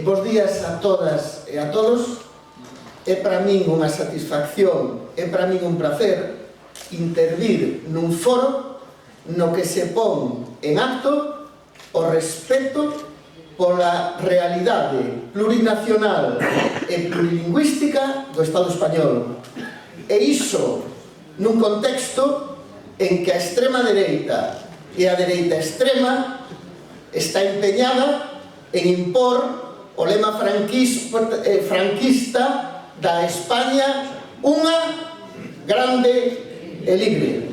Bos días a todas e a todos. É para min unha satisfacción, é para min un placer intervir nun foro no que se pon en acto o respeto pola realidade plurinacional e plurilingüística do Estado español. E iso nun contexto en que a extrema dereita e a dereita extrema está empeñada en impor o lema franquista da España unha grande e libre.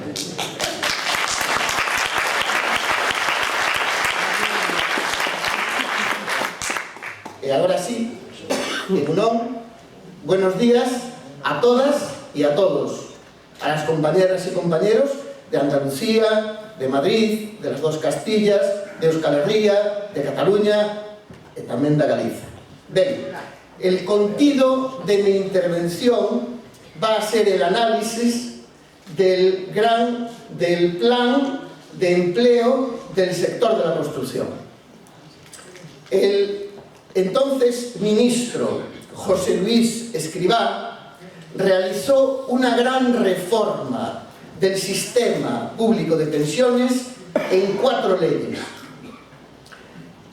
E agora sí, non, buenos días a todas e a todos, a las compañeras e compañeros de Andalucía, de Madrid, de las dos Castillas, de Euskal Herria, de Cataluña e tamén da Galiza. Ben, el contido de mi intervención va a ser el análisis del plan de empleo del sector de la construcción. El entonces ministro José Luis Escrivá realizó una gran reforma del sistema público de pensiones en 4 leyes.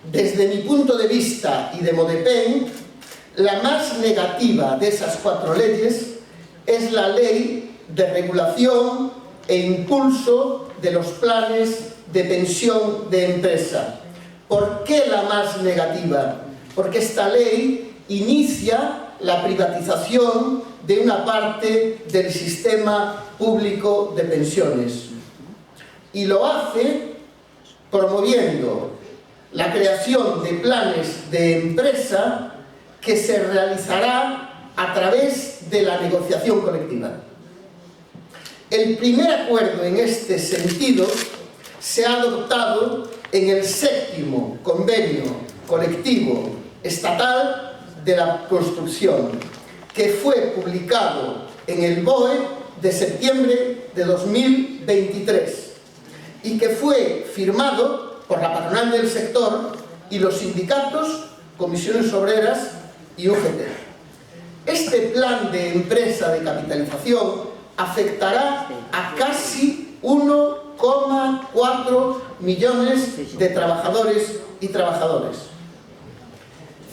Desde mi punto de vista y de Modepen, la más negativa de esas 4 leyes es la Ley de Regulación e Impulso de los Planes de Pensión de Empresa. ¿Por qué la más negativa? Porque esta ley inicia la privatización de una parte del sistema público de pensiones y lo hace promoviendo la creación de planes de empresa que se realizará a través de la negociación colectiva. El primer acuerdo en este sentido se ha adoptado en el 7º Convenio Colectivo Estatal de la Construcción, que fue publicado en el BOE de septiembre de 2023 y que fue firmado por la patronal del sector y los sindicatos, comisiones obreras y UGT. Este plan de empresa de capitalización afectará a casi 1,4 millones de trabajadores y trabajadoras.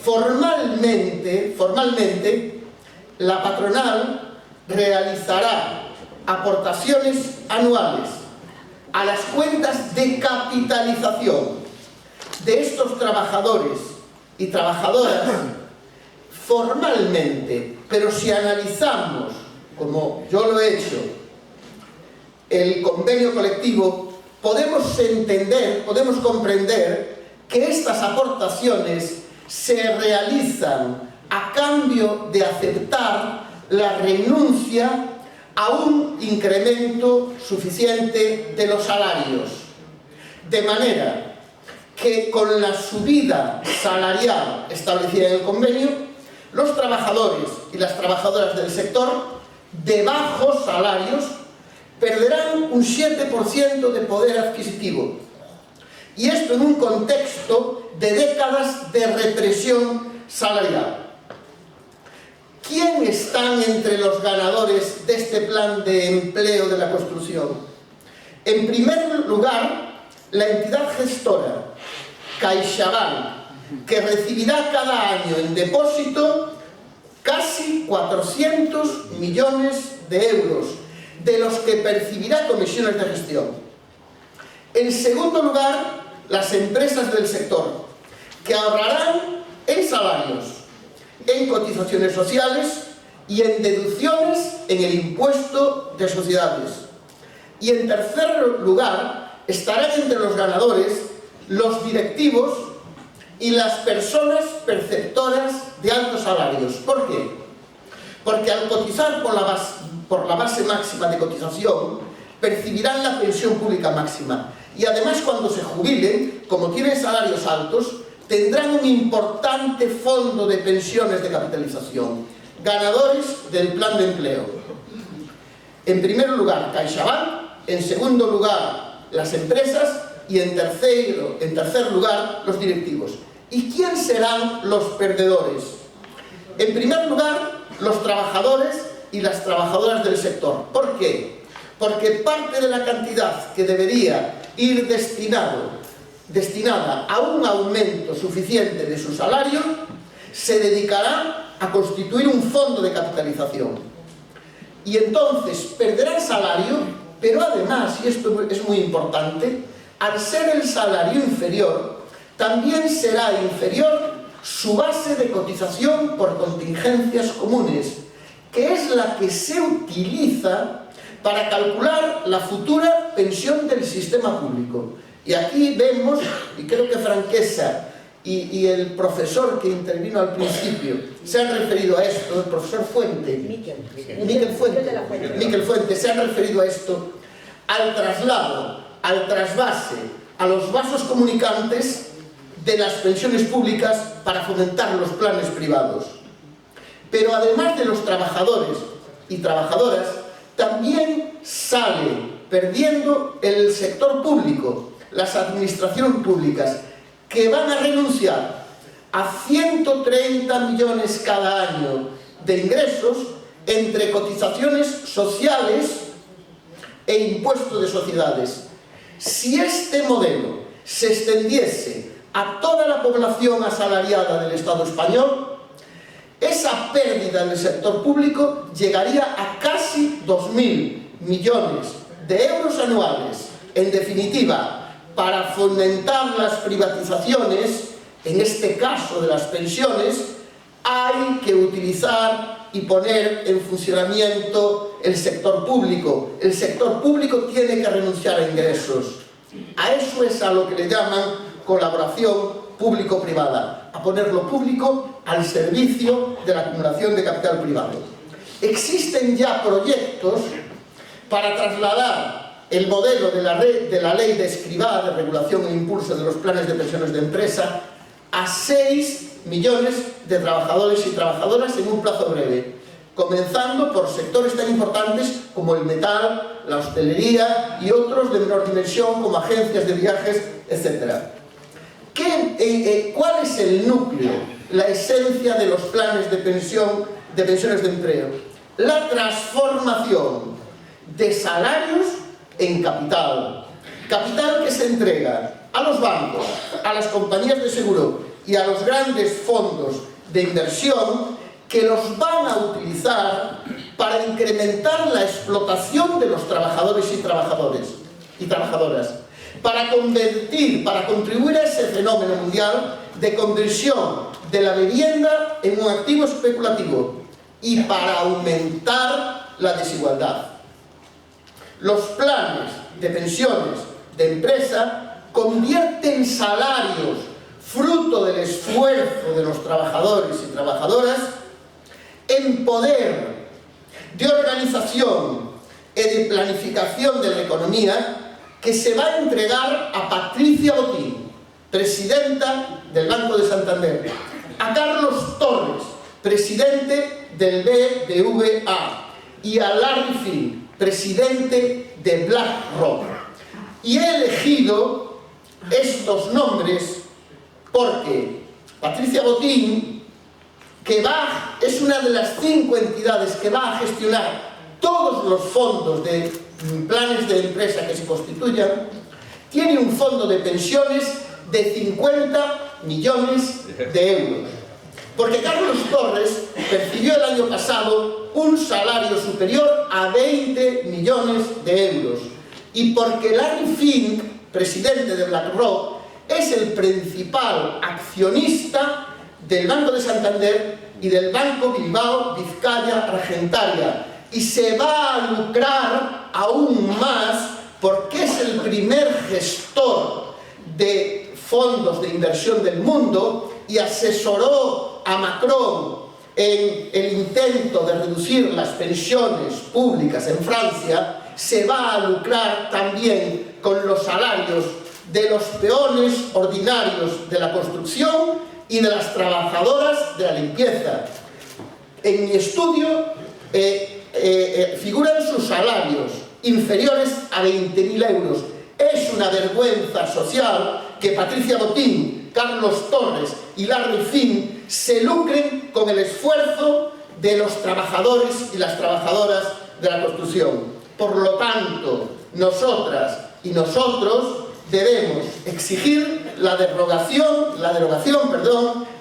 Formalmente, la patronal realizará aportaciones anuales a las cuentas de capitalización de estos trabajadores y trabajadoras formalmente, pero si analizamos, como yo lo he hecho, el convenio colectivo, podemos entender, podemos comprender que estas aportaciones se realizan a cambio de aceptar la renuncia a un incremento suficiente de los salarios, de manera que con la subida salarial establecida en el convenio, los trabajadores y las trabajadoras del sector de bajos salarios perderán un 7% de poder adquisitivo. Y esto en un contexto de décadas de represión salarial. ¿Quién están entre los ganadores de este plan de empleo de la construcción? En primer lugar, la entidad gestora, CaixaBank, que recibirá cada año en depósito casi 400 millones de euros, de los que percibirá comisiones de gestión. En segundo lugar, las empresas del sector, que ahorrarán en salarios, en cotizaciones sociales y en deducciones en el impuesto de sociedades. Y en tercer lugar, estarán entre los ganadores los directivos y las personas perceptoras de altos salarios. ¿Por qué? Porque al cotizar por la base máxima de cotización, percibirán la pensión pública máxima. Y además, cuando se jubilen, como tienen salarios altos, tendrán un importante fondo de pensiones de capitalización, ganadores del plan de empleo. En primer lugar, CaixaBank, en segundo lugar, las empresas y en tercer lugar, los directivos. ¿Y quién serán los perdedores? En primer lugar, los trabajadores y las trabajadoras del sector. ¿Por qué? Porque parte de la cantidad que debería ir destinada a un aumento suficiente de su salario se dedicará a constituir un fondo de capitalización. Y entonces perderán salario, pero además, y esto es muy importante, al ser el salario inferior, también será inferior su base de cotización por contingencias comunes, que es la que se utiliza para calcular la futura pensión del sistema público. Y aquí vemos, y creo que Franquesa y el profesor que intervino al principio se han referido a esto, el profesor Fuente, Miquel Fuente, se han referido a esto, al traslado, al trasvase, a los vasos comunicantes de las pensiones públicas para fomentar los planes privados. Pero además de los trabajadores y trabajadoras, también sale perdiendo el sector público, las administraciones públicas, que van a renunciar a 130 millones cada año de ingresos entre cotizaciones sociales e impuesto de sociedades. Si este modelo se extendiese a toda la población asalariada del Estado español, esa pérdida en el sector público llegaría a casi 2.000 millones de euros anuales. En definitiva, para fomentar las privatizaciones, en este caso de las pensiones, hay que utilizar y poner en funcionamiento el sector público. El sector público tiene que renunciar a ingresos. A eso es a lo que le llaman colaboración público-privada, a poner lo público al servicio de la acumulación de capital privado. Existen ya proyectos para trasladar el modelo de la ley de Escrivá, de regulación e impulso de los planes de pensiones de empresa, a 6 millones de trabajadores y trabajadoras en un plazo breve, comenzando por sectores tan importantes como el metal, la hostelería y otros de menor dimensión como agencias de viajes, etc. ¿Cuál es el núcleo, la esencia de los planes de pensiones de empleo? La transformación de salarios en capital. Capital que se entrega a los bancos, a las compañías de seguro y a los grandes fondos de inversión, que los van a utilizar para incrementar la explotación de los trabajadores y trabajadoras, para contribuir a ese fenómeno mundial de conversión de la vivienda en un activo especulativo y para aumentar la desigualdad. Los planes de pensiones de empresa convierten salarios fruto del esfuerzo de los trabajadores y trabajadoras en poder de organización y de planificación de la economía, que se va a entregar a Patricia Botín, presidenta del Banco de Santander, a Carlos Torres, presidente del BBVA, y a Larry Fink, presidente de BlackRock. Y he elegido estos nombres porque Patricia Botín, es una de las 5 entidades que va a gestionar todos los fondos de planes de empresa que se constituyan, tiene un fondo de pensiones de 50 millones de euros. Porque Carlos Torres percibió el año pasado un salario superior a 20 millones de euros. Y porque Larry Fink, presidente de BlackRock, es el principal accionista del Banco de Santander y del Banco Bilbao Vizcaya Argentaria. Y se va a lucrar aún más porque es el primer gestor de fondos de inversión del mundo y asesoró a Macron en el intento de reducir las pensiones públicas en Francia. Se va a lucrar también con los salarios de los peones ordinarios de la construcción y de las trabajadoras de la limpieza. En mi estudio figuran sus salarios inferiores a 20.000 euros. Es una vergüenza social que Patricia Botín, Carlos Torres y Larry Finn se lucren con el esfuerzo de los trabajadores y las trabajadoras de la construcción. Por lo tanto, nosotras y nosotros debemos exigir la derogación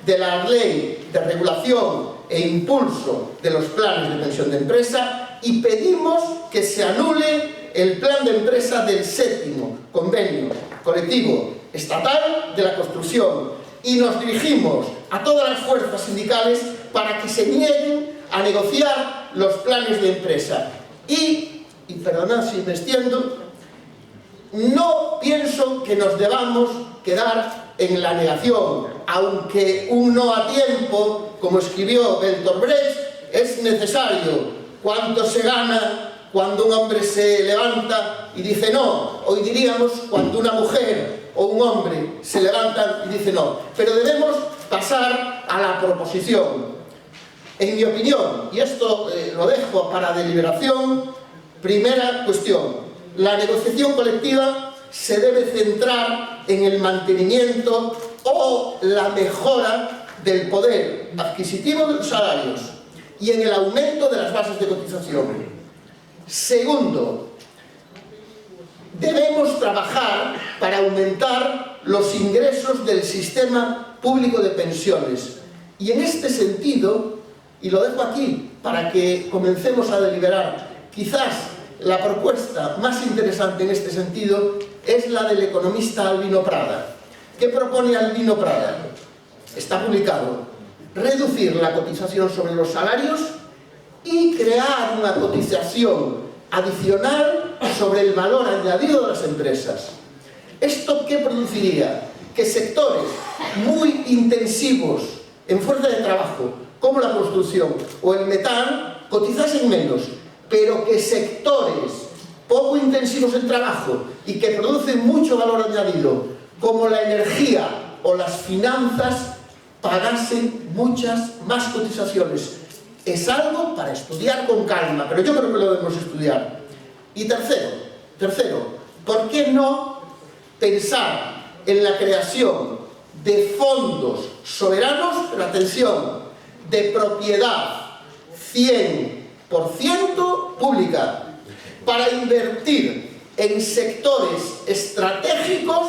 de la ley de regulación e impulso de los planes de pensión de empresa y pedimos que se anule el plan de empresa del 7º convenio colectivo estatal de la construcción y nos dirigimos a todas las fuerzas sindicales para que se nieguen a negociar los planes de empresa. Y perdonad si me extiendo, no pienso que nos debamos quedar en la negación, aunque un no a tiempo, como escribió Bertolt Brecht, es necesario. ¿Cuánto se gana cuando un hombre se levanta y dice no? Hoy diríamos cuando una mujer o un hombre se levantan y dicen no. Pero debemos pasar a la proposición. En mi opinión, y esto lo dejo para deliberación, primera cuestión. La negociación colectiva se debe centrar en el mantenimiento o la mejora del poder adquisitivo de los salarios y en el aumento de las bases de cotización. Segundo, debemos trabajar para aumentar los ingresos del sistema público de pensiones. Y en este sentido, y lo dejo aquí para que comencemos a deliberar, quizás la propuesta más interesante en este sentido es la del economista Albino Prada. ¿Qué propone Albino Prada? Está publicado. Reducir la cotización sobre los salarios y crear una cotización adicional sobre el valor añadido de las empresas. ¿Esto qué produciría? Que sectores muy intensivos en fuerza de trabajo, como la construcción o el metal, cotizasen menos, pero que sectores poco intensivos en trabajo y que producen mucho valor añadido, como la energía o las finanzas, pagasen muchas más cotizaciones. Es algo para estudiar con calma, pero yo creo que lo debemos estudiar. Y tercero, ¿por qué no pensar en la creación de fondos soberanos, pero atención, de propiedad 100% pública, para invertir en sectores estratégicos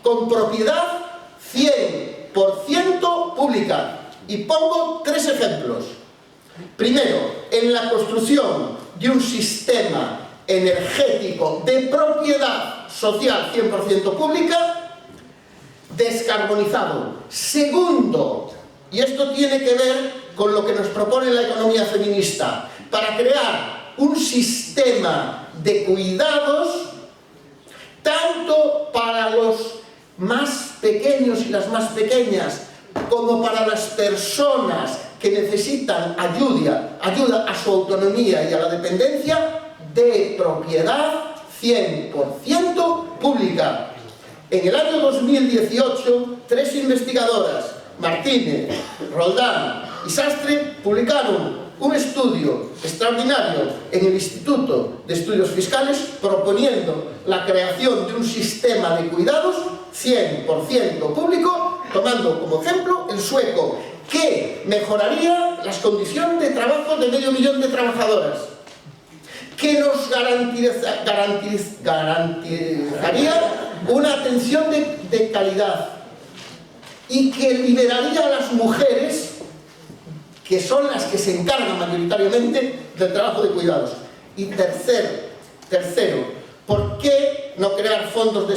con propiedad 100% pública? Y pongo 3 ejemplos. Primero, en la construcción de un sistema energético de propiedad social 100% pública, descarbonizado. Segundo, y esto tiene que ver con lo que nos propone la economía feminista, para crear un sistema de cuidados tanto para los más pequeños y las más pequeñas como para las personas que necesitan ayuda a su autonomía y a la dependencia, de propiedad 100% pública. En el año 2018, 3 investigadoras, Martínez, Roldán y Sastre, publicaron un estudio extraordinario en el Instituto de Estudios Fiscales proponiendo la creación de un sistema de cuidados 100% público, tomando como ejemplo el sueco, que mejoraría las condiciones de trabajo de 500.000 de trabajadoras, que nos garantizaría una atención de calidad y que liberaría a las mujeres, que son las que se encargan mayoritariamente del trabajo de cuidados. Y tercero, ¿por qué no crear fondos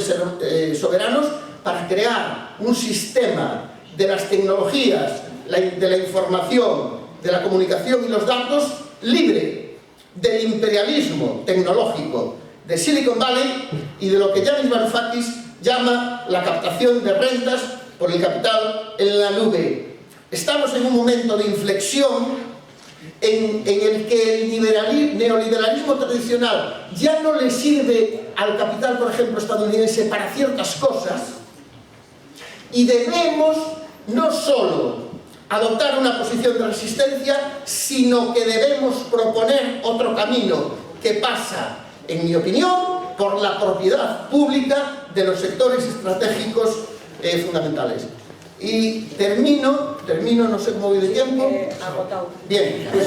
soberanos para crear un sistema de las tecnologías, de la información, de la comunicación y los datos libre del imperialismo tecnológico de Silicon Valley y de lo que Yanis Varoufakis llama la captación de rentas por el capital en la nube? Estamos en un momento de inflexión en el que el neoliberalismo tradicional ya no le sirve al capital, por ejemplo, estadounidense para ciertas cosas, y debemos no solo adoptar una posición de resistencia, sino que debemos proponer otro camino que pasa, en mi opinión, por la propiedad pública de los sectores estratégicos fundamentales. Y termino, no sé cómo voy de tiempo. Agotado. Bien, pues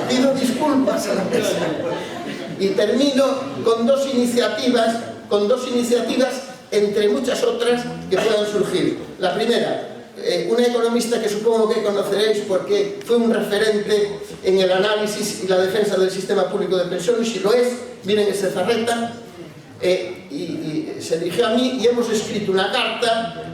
pido disculpas a la mesa. Y termino con dos iniciativas, entre muchas otras que puedan surgir. La primera, una economista que supongo que conoceréis porque fue un referente en el análisis y la defensa del sistema público de pensiones, y lo es, miren ese Zarreta, y se dirigió a mí y hemos escrito una carta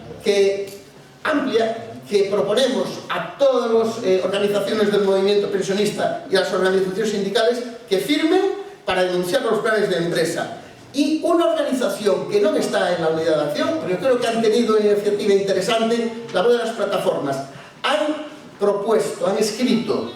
amplia que proponemos a todas las organizaciones del movimiento pensionista y a las organizaciones sindicales que firmen para denunciar los planes de empresa. Y una organización que no está en la unidad de acción, pero yo creo que han tenido una iniciativa interesante, la voz de las plataformas, han escrito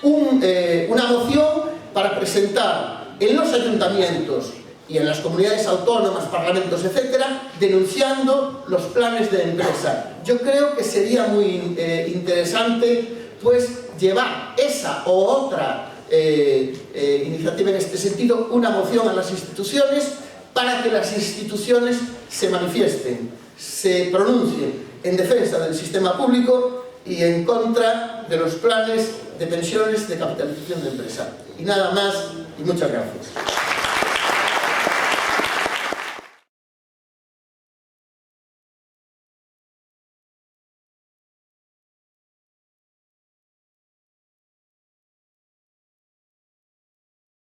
una moción para presentar en los ayuntamientos y en las comunidades autónomas, parlamentos, etcétera, denunciando los planes de empresa. Yo creo que sería muy interesante pues llevar esa o otra iniciativa en este sentido, una moción a las instituciones para que las instituciones se manifiesten, se pronuncien en defensa del sistema público y en contra de los planes de pensiones de capitalización de empresa. Y nada más, y muchas gracias.